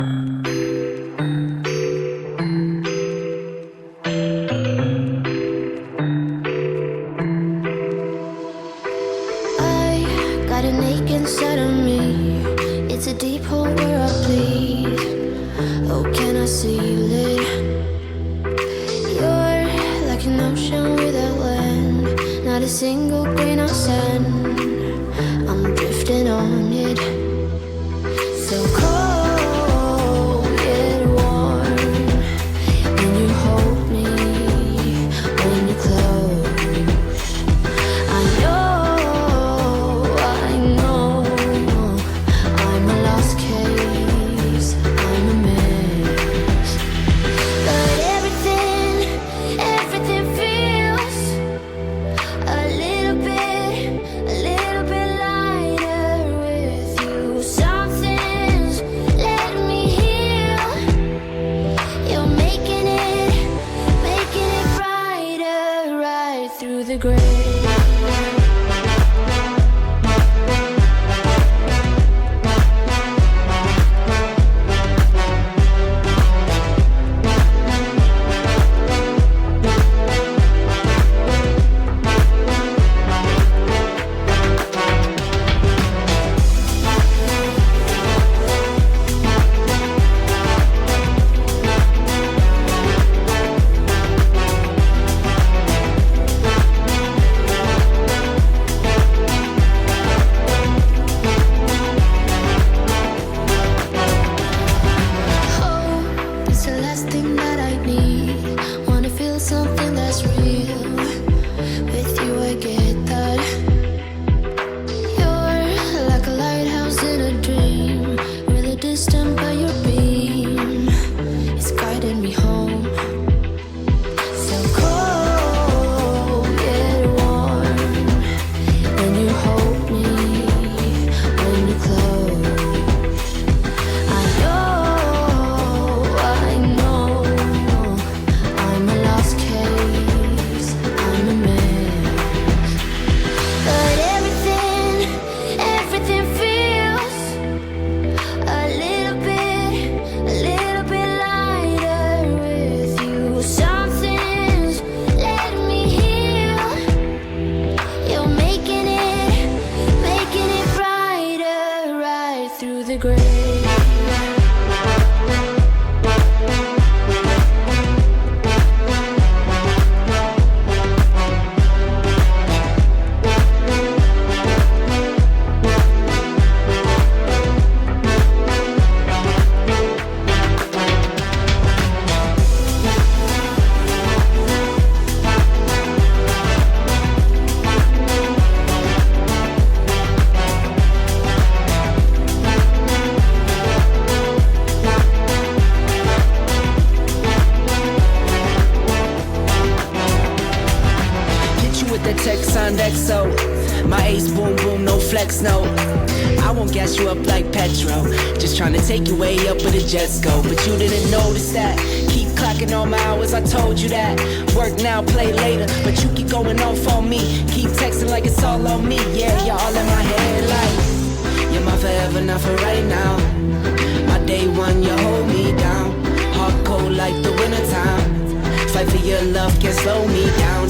Got an ache inside of me. It's a deep hole where I bleed. Oh, can I seal it? You're like an ocean without land. Not a single grain of sand. I'm drifting on it. So cold yet warm. When you hold me, when you close. I know I'm a lost case, I'm a mess. But everything feels a little bit lighter with you. Something's letting me heal. You're making it brighter, right through the gray. It's the last thing that I need. Wanna feel something that's real. With you I get that. You're like a lighthouse in a dream. Really distant but your beam is guiding me home. So cold yet warm. When you hold me, when you close. I know I'm a lost case, I'm a mess. But everything feels a little bit lighter with you. Something's letting me heal. You're making it brighter, right through the gray. Text on XO, my ace boom boom, no flex, no. I won't gas you up like petrol. Just trying to take you way up where the jets go. But you didn't notice that. Keep clocking all my hours, I told you that. Work now, play later, but you keep going off on me. Keep texting like it's all on me. Yeah, you're all in my head like you're my forever, not for right now. My day one, you hold me down. Hard cold like the wintertime. Fight for your love, can't slow me down.